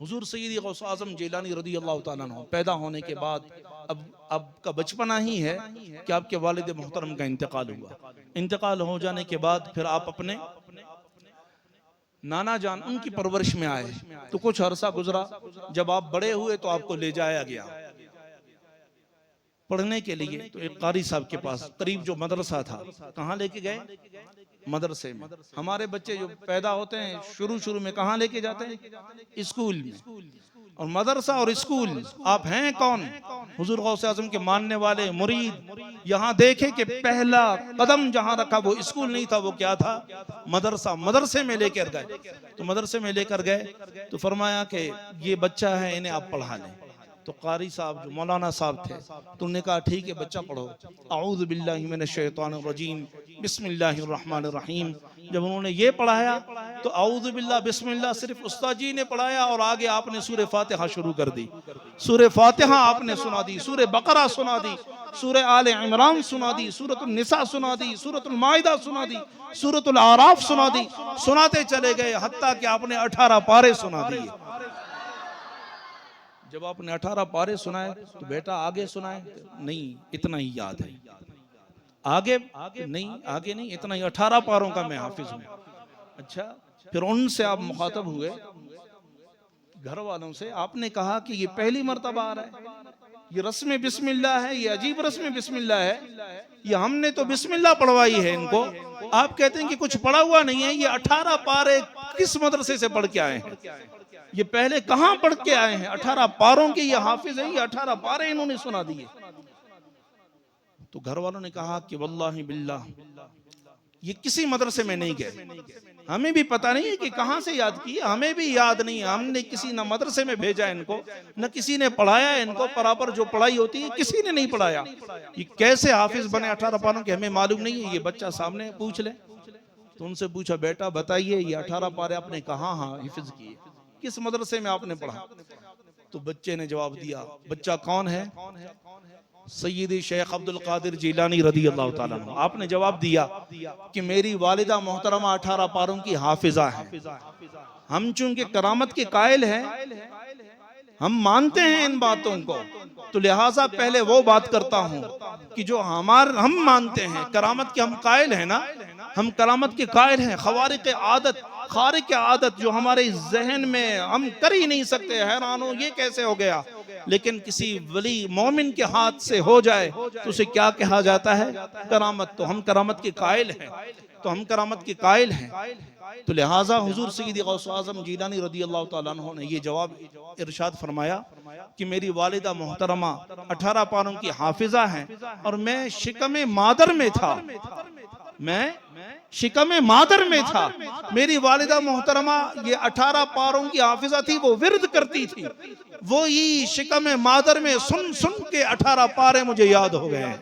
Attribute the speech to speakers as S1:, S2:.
S1: हुजूर सैयदी गौस आज़म जिलानी रज़ी अल्लाह ताला अन्हु पैदा होने के बाद अब का बचपना ही है कि आपके वालिद मोहतरम का इंतकाल हुआ। इंतकाल हो जाने के बाद फिर आप अपने नाना जान उनकी परवरिश में आए, तो कुछ अरसा गुजरा। जब आप बड़े हुए तो आपको ले जाया गया पढ़ने के लिए, तो एक कारी साहब के पास करीब जो मदरसा था, कहाँ लेके गए? मदरसे में। हमारे बच्चे जो पैदा होते हैं शुरू शुरू में कहाँ लेके जाते हैं? स्कूल में। और मदरसा और स्कूल, आप हैं कौन? हुजूर गौसे आज़म के मानने वाले मुरीद। यहाँ देखे कि पहला कदम जहाँ रखा वो स्कूल नहीं था, वो क्या था? मदरसा। मदरसे में लेकर गए। तो मदरसे में लेकर गए तो फरमाया कि ये बच्चा है, इन्हें आप पढ़ा लें। तो कारी साहब जो मौलाना साहब थे, तो उन्होंने कहा ठीक है बच्चा पढ़ो। आऊज़ु बिल्लाहि मिनश शैतानिर रजीम बिस्मिल्लाहिर रहमानिर रहीम। जब उन्होंने ये पढ़ाया तो आऊज़ु बिल्लाह बिस्मिल्लाह सिर्फ उस्ताद जी ने पढ़ाया और आगे आपने सूरह फातिहा शुरू कर दी। सूरह फातिहा आपने सुना दी, सूरह बकरा सुना दी, सूरह आले इमरान सुना दी, सूरतुल निसा सुना दी, सूरतुल माइदा सुना दी, सूरतुल आराफ सुना दी। सुनाते चले गए हत्ता कि आपने 18 पारे सुना दिए। जब आपने 18 पारे सुनाए तो बेटा आगे सुनाए? नहीं, इतना ही याद है। आगे नहीं, आगे नहीं, इतना ही 18 पारों का मैं हाफिज हूं। अच्छा, फिर उनसे आप मुखातब हुए, घर वालों से। आपने कहा कि ये पहली मर्तबा आ रहा है, ये रस्म बिस्मिल्लाह है, ये अजीब रस्म बिस्मिल्लाह है, ये हमने तो बिस्मिल्लाह पढ़वाई है इनको। आप कहते हैं कि कुछ पढ़ा हुआ नहीं है। ये 18 पारे किस मदरसे से पढ़ के आए हैं? ये पहले कहां पढ़ के आए हैं? 18 पारों के ये हाफिज हैं, ये 18 पारे इन्होंने सुना दिए। तो घर वालों ने कहा कि वल्लाहि बिल्लाह ये किसी मदरसे में नहीं गए। हमें भी पता नहीं है कि कहां से याद किए, हमें भी याद नहीं है। हमने किसी न मदरसे में भेजा इनको, न किसी ने पढ़ाया इनको। बराबर जो पढ़ाई होती है किसी ने नहीं पढ़ाया। ये कैसे हाफिज बने 18 पारों के? हमें मालूम नहीं है। ये बच्चा सामने पूछ ले। तो उनसे पूछा, बेटा बताइए ये 18 पारे आपने कहाँ हिफ्ज किए, किस मदरसे में आपने पढ़ा? तो बच्चे ने जवाब दिया। बच्चा कौन है? सैयदी शेख अब्दुल कादिर जिलानी रज़ी अल्लाह ताला अन्हु। आपने जवाब दिया कि मेरी वालिदा मोहतरमा 18 पारों की हाफिजा है। हम चूंकि करामत के कायल हैं, हम मानते हैं इन बातों को, तो लिहाजा पहले वो बात करता हूं कि जो हम मानते हैं करामत के, हम कायल हैं ना, हम करामत के कायल हैं। खवारिक आदत, खारिक आदत जो हमारे जहन में हम कर ही नहीं सकते, हैरान हो ये कैसे हो गया। लेकिन किसी वली मोमिन के हाथ से हो जाए तो उसे क्या कहा जाता है? करामत। तो हम करामत के कायल हैं, तो हम करामत के कायल हैं। तो लिहाजा हुजूर सैयदी गौस आज़म जिलानी रज़ी अल्लाह ताला अन्हु ने ये जवाब इरशाद फरमाया कि मेरी वालिदा मोहतरमा 18 पारों की हाफिजा हैं और मैं शिकम मादर में था, मैं शिकम मादर में था। मेरी वालिदा मोहतरमा ये 18 पारों की हाफिजा थी, वो विर्द करती थी। वो ही शिकम मादर में सुन सुन के 18 पारे मुझे याद हो गए।